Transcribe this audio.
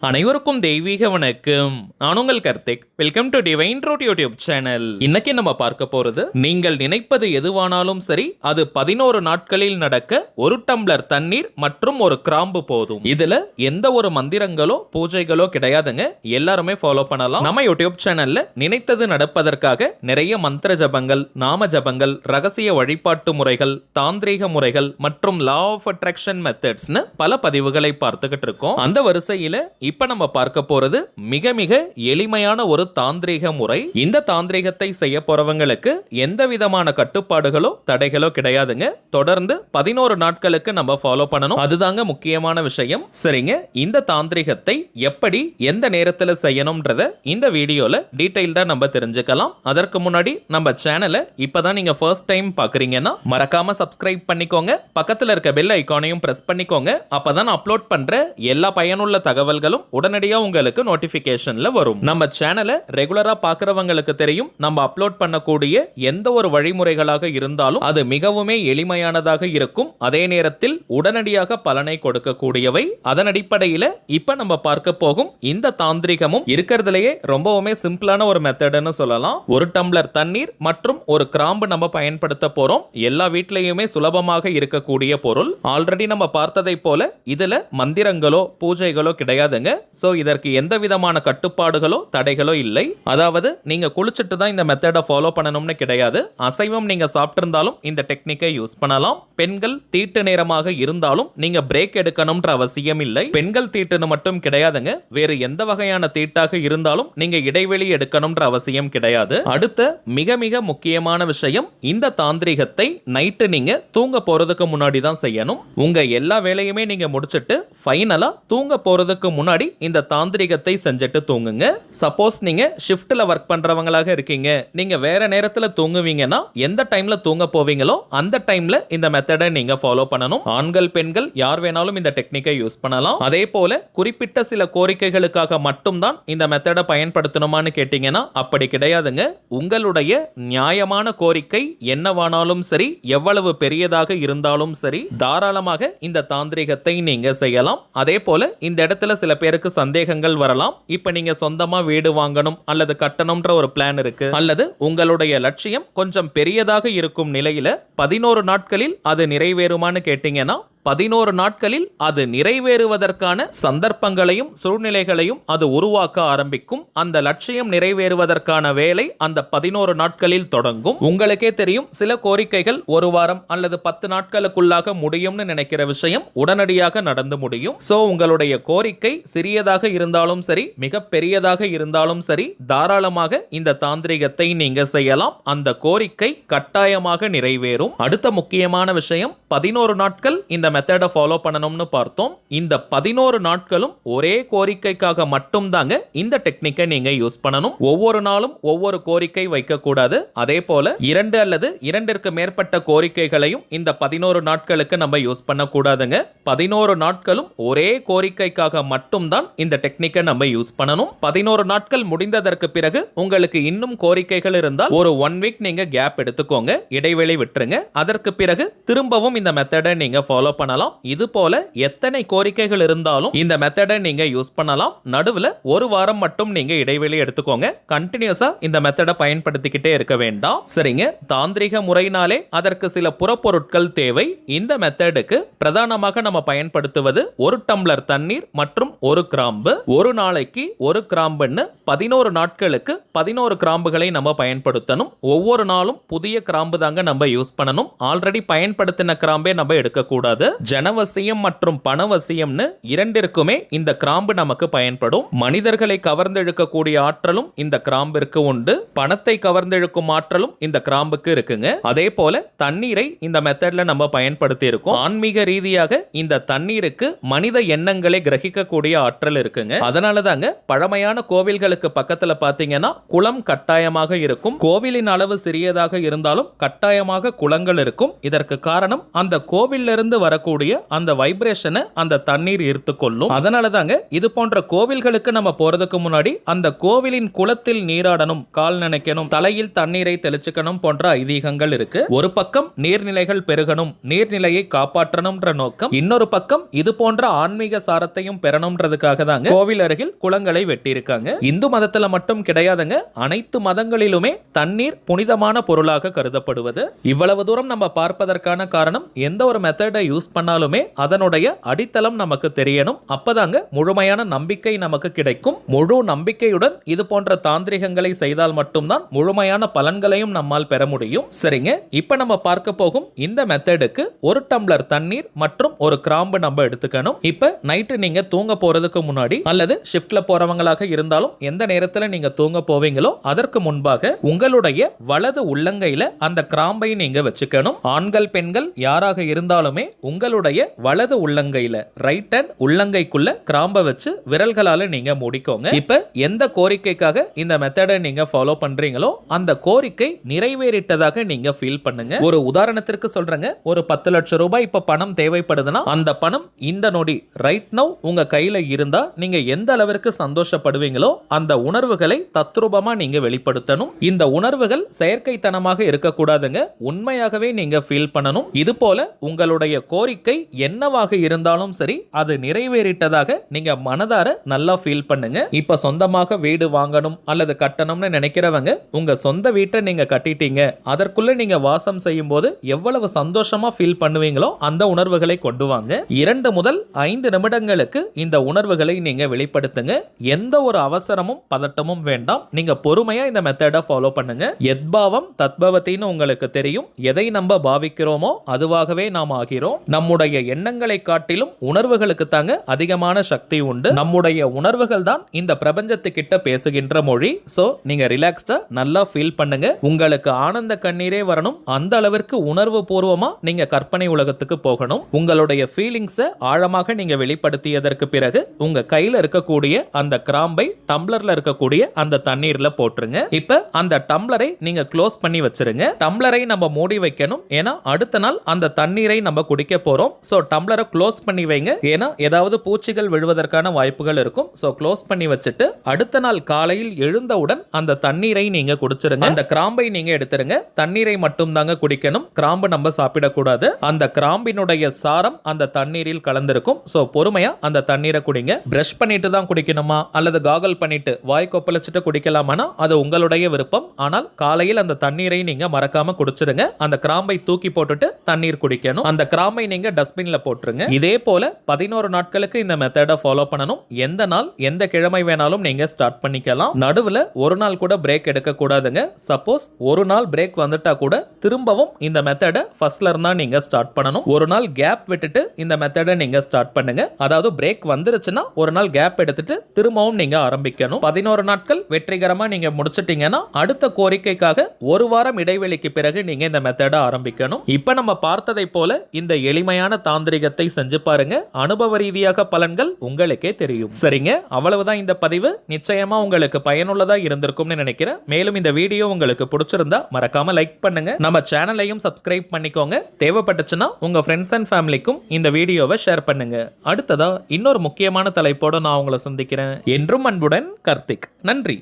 அனைவருக்கும் தெய்வீக வணக்கம். நான் உங்கள் Karthik. Welcome to divine truth YouTube channel. இன்னைக்கு நம்ம பார்க்க போறது, நீங்கள் நினைப்பது எதுவானாலும் சரி அது 11 நாட்களில் நடக்க ஒரு டம்ளர் தண்ணீர் மற்றும் ஒரு கிராம்பு போதும். இதுல எந்த ஒரு மந்திரங்களோ பூஜைகளோ கிடையாதுங்க. எல்லாருமே ஃபாலோ பண்ணலாம். நம்ம யூடியூப் சேனல்ல நினைத்தது நடப்பதற்காக நிறைய மந்திர ஜபங்கள், நாம ஜபங்கள், ரகசிய வழிபாட்டு முறைகள், தாந்திரீக முறைகள் மற்றும் லா ஆஃப் அட்ராக்ஷன் மெத்தட்ஸ்னு பல பதிவுகளை பார்த்துக்கிட்டு இருக்கோம். அந்த வரிசையில இப்ப நம்ம பார்க்க போறது மிக மிக எளிமையான ஒரு தாந்திரீக முறை. இந்த தாந்திரீகத்தை செய்ய போறவங்களுக்கு எந்த விதமான கட்டுப்பாடுகளோ தடைகளோ கிடையாதுங்க. தொடர்ந்து 11 நாட்களுக்கு நம்ம ஃபாலோ பண்ணணும். அதுதாங்க முக்கியமான விஷயம். சரிங்க, இந்த தாந்திரீகத்தை எப்படி எந்த நேரத்தில் செய்யணும்ன்றத இந்த வீடியோல டீடைல்டா நம்ம தெரிஞ்சுக்கலாம். அதற்கு முன்னாடி நம்ம சேனலை இப்பதான் நீங்க ஃபர்ஸ்ட் டைம் பாக்குறீங்கன்னா மறக்காம சப்ஸ்கிரைப் பண்ணிக்கோங்க. பக்கத்துல இருக்க பெல் ஐகானையும் பிரஸ் பண்ணிக்கோங்க. அப்பதான் அப்லோட் பண்ற எல்லா பயனுள்ள தகவல்களும் உடனடியா உங்களுக்கு நோட்டிபிகேஷன்ல வரும். நம்ம சேனலை ரெகுலரா பார்க்கறவங்களுக்கு தெரியும், நம்ம அப்லோட் பண்ணக்கூடிய எந்த ஒரு வழிமுறைகளாக இருந்தாலும் அது மிகவுமே எளிமையானதாக இருக்கும். அதே நேரத்தில் உடனடியாக பலனை கொடுக்கக்கூடியவை. அதன் அடிப்படையில் இப்ப நம்ம பார்க்க போகும் இந்த தாந்திரிகமும் இருக்கிறதுலயே ரொம்பவுமே சிம்பிளான ஒரு மெத்தட்னு சொல்லலாம். ஒரு டம்ளர் தண்ணீர் மற்றும் ஒரு கிராம்பு நம்ம பயன்படுத்த போறோம். எல்லா வீட்லயுமே சுலபமாக இருக்கக்கூடிய பொருள். ஆல்ரெடி நம்ம பார்த்ததை போல இதுல மந்திரங்களோ பூஜைகளோ கிடையாதுங்க. சோ இதற்கு எந்த விதமான கட்டுப்பாடுகளோ தடைகளோ இல்லை. அதாவது நீங்க குளிச்சிட்டு தான் இந்த மெத்தடை ஃபாலோ பண்ணணும்னு கிடையாது. அசைவம் நீங்க சாப்பிட்டிருந்தாலும் இந்த டெக்னிக்கை யூஸ் பண்ணலாம். பெண்கள் தீட்டு நேரமாக இருந்தாலும் நீங்க பிரேக் எடுக்கணும்ன்ற அவசியம் இல்லை. பெண்கள் தீட்டுன்னு மட்டும் கிடையாதுங்க, வேறு எந்த வகையான தீட்டாக இருந்தாலும் நீங்க இடைவெளி எடுக்கணும்ன்ற அவசியம் கிடையாது. அடுத்த மிக மிக முக்கியமான விஷயம், இந்த தாந்திரிகத்தை நைட்டு நீங்க தூங்க போறதுக்கு முன்னாடி தான் செய்யணும். உங்க எல்லா வேலையுமே நீங்க முடிச்சிட்டு ஃபைனலா தூங்க போறதுக்கு முன்னாடி இந்த தாந்திரிகத்தை செஞ்சுட்டு தூங்குங்க. சப்போஸ் நீங்க ஷிஃப்ட்ல ஒர்க் பண்றவங்களாக இருக்கீங்க, நீங்க வேற நேரத்துல தூங்குவீங்கன்னா எந்த டைம்ல தூங்க போவீங்களோ அந்த டைம்ல இந்த மெத்தடை நீங்க ஃபாலோ பண்ணணும். ஆண்கள் பெண்கள் யார் வேணாலும் இந்த டெக்னிக்கை யூஸ் பண்ணலாம். அதே போல குறிப்பிட்ட சில கோரிக்கைகளுக்காக மட்டும்தான் இந்த மெத்தடை பயன்படுத்தணுமான்னு கேட்டீங்கன்னா அப்படி கிடையாதுங்க. உங்களுடைய நியாயமான கோரிக்கை என்னவானாலும் சரி, எவ்வளவு பெரியதாக இருந்தாலும் சரி, தாராளமாக இந்த தாந்திரிகத்தை நீங்க செய்யலாம். அதே போல இந்த இடத்துல சில பேருக்கு சந்தேகங்கள் வரலாம். இப்ப நீங்க சொந்தமா வீடு வாங்கணும் அல்லது கட்டணும்ன்ற ஒரு பிளான் இருக்கு, அல்லது உங்களுடைய லட்சியம் கொஞ்சம் பெரியதாக இருக்கும் நிலையில 11 நாட்களில் அது நிறைவேறுமான்னு கேட்டீங்கன்னா 11 நாட்களில் அது நிறைவேறுவதற்கான சந்தர்ப்பங்களையும் சூழ்நிலைகளையும் அது உருவாக்க ஆரம்பிக்கும். அந்த லட்சியம் நிறைவேறுவதற்கான வேலை அந்த 11 நாட்களில் தொடங்கும். உங்களுக்கே தெரியும், சில கோரிக்கைகள் ஒரு வாரம் அல்லது 10 நாட்களுக்குள்ளாக முடியும்னு நினைக்கிற விஷயம் உடனடியாக நடந்து முடியும். சோ உங்களுடைய கோரிக்கை சிறியதாக இருந்தாலும் சரி, மிக பெரியதாக இருந்தாலும் சரி, தாராளமாக இந்த தாந்திரிகத்தை நீங்க செய்யலாம். அந்த கோரிக்கை கட்டாயமாக நிறைவேறும். அடுத்த முக்கியமான விஷயம், 11 நாட்கள் இந்த மெத்தடை ஃபாலோ பண்ணணும்னு பார்த்தோம். இந்த 11 நாட்களும் ஒரே கோரிக்கைக்காக மட்டும் தாங்க இந்த டெக்னிக்கை நீங்க யூஸ் பண்ணணும். ஒவ்வொரு நாளும் ஒவ்வொரு கோரிக்கை வைக்க கூடாது. அதே போல 2 அல்லது 2ற்கு மேற்பட்ட கோரிக்கைகளையும் இந்த 11 நாட்களுக்கு நம்ம யூஸ் பண்ண கூடாதுங்க. 11 நாட்களும் ஒரே கோரிக்கைக்காக மட்டும் தான் இந்த டெக்னிக்கை நம்ம யூஸ் பண்ணணும். 11 நாட்கள் முடிந்ததற்கு பிறகு உங்களுக்கு இன்னும் கோரிக்கைகள் இருந்தால் ஒரு 1 வீக் நீங்க கேப் எடுத்துக்கோங்க, இடைவெளி விட்டுருங்க. அதற்கு பிறகு திரும்பவும் இந்த மெத்தடை நீங்க ஃபாலோ பண்ணலாம். இது போல எத்தனை கோரிக்கைகள் இருந்தாலும் இந்த மெத்தடை நீங்க யூஸ் பண்ணலாம். நடுவுல ஒரு வாரம் மட்டும் நீங்க இடைவெளி எடுத்துக்கோங்க. கண்டினியூஸா இந்த மெத்தடை பயன்படுத்திக்கிட்டே இருக்க வேண்டாம். சரிங்க, தாந்திரிக முறையினாலே அதற்கு சில புறப்பொருட்கள் தேவை. இந்த மெத்தடுக்கு பிரதானமாக நம்ம பயன்படுத்துவது ஒரு டம்ளர் தண்ணீர் மற்றும் ஒரு கிராம்பு. ஒரு நாளைக்கு ஒரு கிராம்புன்னு 11 நாட்களுக்கு 11 கிராம்புகளை நம்ம பயன்படுத்தணும். ஒவ்வொரு நாளும் புதிய கிராம்பு தாங்க நம்ம யூஸ் பண்ணணும். ஆல்ரெடி பயன்படுத்தின கிராம்பே நம்ம எடுக்கக்கூடாது. ஜனவசியம் மற்றும் பணவசியம்னு இரண்டிற்குமே இந்த கிராம்பு நமக்கு பயன்படும். மனிதர்களை கவர்ந்தெழுக்கக்கூடிய ஆற்றலும் இந்த கிராம்பிற்கு உண்டு. பணத்தை கவர்ந்தெழுக்கும் ஆற்றலும் இந்த கிராம்புக்கு இருக்குங்க. அதே போல தண்ணீரை இந்த மெத்தட்ல நம்ம பயன்படுத்தி இருக்கோம். ஆன்மீக ரீதியாக இந்த தண்ணீருக்கு மனித எண்ணங்களை கிரகிக்கக்கூடிய ஆற்றல் இருக்குங்க. அதனால தாங்க பழமையான கோவில்களுக்கு பக்கத்துல பாத்தீங்கன்னா குளம் கட்டாயமாக இருக்கும். கோவிலின் அளவு சிறியதாக இருந்தாலும் கட்டாயமாக குளங்கள் இருக்கும். இதற்கு காரணம் அந்த கோவிலிருந்து வர வரக்கூடிய அந்த வைப்ரேஷனை அந்த தண்ணீர் ஈர்த்து கொள்ளும். அதனால தாங்க இது போன்ற கோவில்களுக்கு நம்ம போறதுக்கு முன்னாடி அந்த கோவிலின் குளத்தில் நீராடணும், கால் நனைக்கணும், தலையில் தண்ணீரை தெளிச்சுக்கணும் போன்ற ஐதீகங்கள் இருக்கு. ஒரு பக்கம் நீர்நிலைகள் பெருகணும், நீர்நிலையை காப்பாற்றணும்ன்ற நோக்கம், இன்னொரு பக்கம் இது போன்ற ஆன்மீக சாரத்தையும் பெறணும்ன்றதுக்காக தாங்க கோவில் அருகில் குளங்களை வெட்டியிருக்காங்க. இந்து மதத்துல மட்டும் கிடையாதுங்க, அனைத்து மதங்களிலுமே தண்ணீர் புனிதமான பொருளாக கருதப்படுவது. இவ்வளவு தூரம் நம்ம பார்ப்பதற்கான காரணம், எந்த ஒரு மெத்தடை யூஸ் பண்ணாலுமே அதனுடைய அடித்தளம் நமக்கு தெரியணும். அப்பதாங்க முழுமையான நம்பிக்கை நமக்கு கிடைக்கும். முழு நம்பிக்கையுடன் இது போன்ற தாந்திரிகங்களை செய்தால் மட்டும்தான் முழுமையான பலன்களையும் நம்மால் பெற முடியும். சரிங்க, இப்ப நம்ம பார்க்க போகும் இந்த மெத்தடுக்கு ஒரு டம்ளர் தண்ணீர் மற்றும் ஒரு கிராம்பு நம்ம எடுத்துக்கணும். இப்ப நைட்டு நீங்க தூங்க போறதுக்கு முன்னாடி அல்லது ஷிஃப்ட்ல போறவங்களாக இருந்தாலும் எந்த நேரத்துல நீங்க தூங்க போவீங்களோ அதற்கு முன்பாக உங்களுடைய வலது உள்ளங்கையில அந்த கிராம்பை நீங்க வச்சுக்கணும். ஆண்கள் பெண்கள் யாராக இருந்தாலுமே உங்களுடைய வலது உள்ளங்கையில ரைட் ஹேண்ட் உள்ளங்கைக்குள்ள கிராம்பை வச்சு விரல்களால நீங்க மூடிக்கோங்க. இப்ப எந்த கோரிக்கைக்காக இந்த மெத்தடை நீங்க ஃபாலோ பண்றீங்களோ அந்த கோரிக்கை நிறைவேறிட்டதாக நீங்க ஃபீல் பண்ணுங்க. ஒரு உதாரணத்திற்கு சொல்றேங்க, ஒரு 10 லட்சம் ரூபாய் இப்ப பணம் தேவைப்படுதுன்னா அந்த பணம் இந்த நொடி ரைட் நவ் உங்க கையில இருந்தா நீங்க எந்த அளவிற்கு சந்தோஷப்படுவீங்களோ அந்த உணர்வுகளை தத்ரூபமா நீங்க வெளிப்படுத்தணும். இந்த உணர்வுகள் செயற்கைத்தனமாக இருக்கக்கூடாதுங்க, உண்மையாகவே நீங்க ஃபீல் பண்ணணும். இது போல உங்களுடைய கோரிக்கை என்னவாக இருந்தாலும் சரி அது நிறைவேறிட்டதாக நீங்க மனதார நல்லா ஃபீல் பண்ணுங்க. இப்ப சொந்தமாக வீடு வாங்கணும் அல்லது கட்டணும்னு நினைக்கிறவங்க உங்க சொந்த வீட்டை நீங்க கட்டிட்டீங்க, அதற்குள்ள நீங்க வாசம் செய்யும் போது எவ்வளவு சந்தோஷமா ஃபீல் பண்ணுவீங்களோ அந்த உணர்வுகளை கொண்டு வாங்க. 2 முதல் 5 நிமிடங்களுக்கு இந்த உணர்வுகளை நீங்க வெளிப்படுத்துங்க. எந்த ஒரு அவசரமும் பதட்டமும் வேண்டாம், நீங்க பொறுமையா இந்த மெத்தடை ஃபாலோ பண்ணுங்க. எத்பாவம் தத்பவத்தின்னு உங்களுக்கு தெரியும், எதை நம்ம பாவிக்கிறோமோ அதுவாகவே நாம் ஆகிறோம். நம்முடைய எண்ணங்களை காட்டிலும் உணர்வுகளுக்கு தாங்க அதிகமான சக்தி உண்டு. நம்முடைய உணர்வுகள் தான் இந்த பிரபஞ்சத்துக்கிட்ட பேசுகின்ற மொழி. சோ நீங்க ரிலாக்ஸ்டா நல்லா ஃபீல் பண்ணுங்க. உங்களுக்கு ஆனந்த கண்ணீரே வரணும், அந்த அளவிற்கு உணர்வு பூர்வமா நீங்க கற்பனை உலகத்துக்கு போகணும். உங்களுடைய ஃபீலிங்ஸை ஆழமாக நீங்க வெளிப்படுத்தியதற்கு பிறகு உங்க கையில இருக்கக்கூடிய அந்த கிராம்பை டம்ளர்ல இருக்கக்கூடிய அந்த தண்ணீர்ல போட்டுருங்க. இப்ப அந்த டம்ளரை நீங்க க்ளோஸ் பண்ணி வச்சிருங்க. டம்ளரை நம்ம மூடி வைக்கணும், ஏன்னா அடுத்த நாள் அந்த தண்ணீரை நம்ம குடிக்க போறோம். சோ டம்ளரை க்ளோஸ் பண்ணி வைங்க, ஏன்னா ஏதாவது பூச்சிகள் விழுவதற்கான வாய்ப்புகள் இருக்கும். சோ க்ளோஸ் பண்ணி வச்சுட்டு அடுத்த நாள் காலையில் எழுந்தவுடன் அந்த தண்ணீரை நீங்க குடிச்சிருங்க. அந்த கிராம்பை நீங்க எடுத்துருங்க, தண்ணீரை மட்டும் தாங்க குடிக்கணும், கிராம்பு நம்ம சாப்பிடக்கூடாது. அந்த கிராம்பினுடைய சாரம் அந்த தண்ணீரில் கலந்திருக்கும். சோ பொறுமையா அந்த தண்ணீரை குடிங்க. பிரஷ் பண்ணிட்டு தான் குடிக்கணுமா அல்லது காகல் பண்ணிட்டு வாய் கொப்பளிச்சுட்டு குடிக்கலாமானா அது உங்களுடைய விருப்பம். ஆனால் காலையில் அந்த தண்ணீரை நீங்க மறக்காம குடிச்சிருங்க. அந்த கிராம்பை தூக்கி போட்டுட்டு தண்ணீர் குடிக்கணும். அந்த கிராம்பை நீங்க டஸ்ட்பின்ல போட்டுருங்க. இதே போல 11 நாட்களுக்கு இந்த மெத்தடை ஃபாலோ பண்ணணும். எந்த நாள் எந்த கிழமை வேணாலும் நீங்க ஸ்டார்ட் பண்ணிக்கலாம். நடுவுல ஒரு நாள் கூட பிரேக் எடுக்க கூடாதுங்க. சப்போஸ் ஒரு நாள் பிரேக் வந்துட்டா கூட திரும்பவும் இந்த மெத்தடை ஃபர்ஸ்ட்ல இருந்தா நீங்க ஸ்டார்ட் பண்ணணும். ஒரு நாள் கேப் விட்டுட்டு இந்த மெத்தடை நீங்க ஸ்டார்ட் பண்ணுங்க. அதாவது பிரேக் வந்துருச்சுன்னா ஒரு நாள் கேப் எடுத்துட்டு திரும்பவும் நீங்க ஆரம்பிக்கணும். 11 நாட்கள் வெற்றிகரமா நீங்க முடிச்சிட்டீங்கன்னா அடுத்த கோரிக்கைக்காக ஒரு வாரம் இடைவெளிக்கு பிறகு நீங்க இந்த மெத்தடை ஆரம்பிக்கணும். இப்ப நம்ம பார்த்ததை போல இந்த எளிமையான தாந்திரிகத்தை செஞ்சு பாருங்க. அனுபவ ரீதியாக பலன்கள் உங்களுக்கே தெரியும். சரிங்க, அவ்வளவுதான் இந்த பதிவு. நிச்சயமா உங்களுக்கு பயனுள்ளதா இருந்திருக்கும்னு நினைக்கிறேன். மேலும் இந்த வீடியோ உங்களுக்கு பிடிச்சிருந்தா மறக்காம லைக் பண்ணுங்க. நம்ம சேனலையும் சப்ஸ்கிரைப் பண்ணிக்கோங்க. தேவைப்பட்டுச்சுன்னா உங்க ஃப்ரெண்ட்ஸ் அண்ட் ஃபேமிலிக்கும் இந்த வீடியோவை ஷேர் பண்ணுங்க. அடுத்ததா இன்னொரு முக்கியமான தலைப்போட நான் உங்களை சந்திக்கிறேன். என்றும் அன்புடன் கார்த்திக். நன்றி.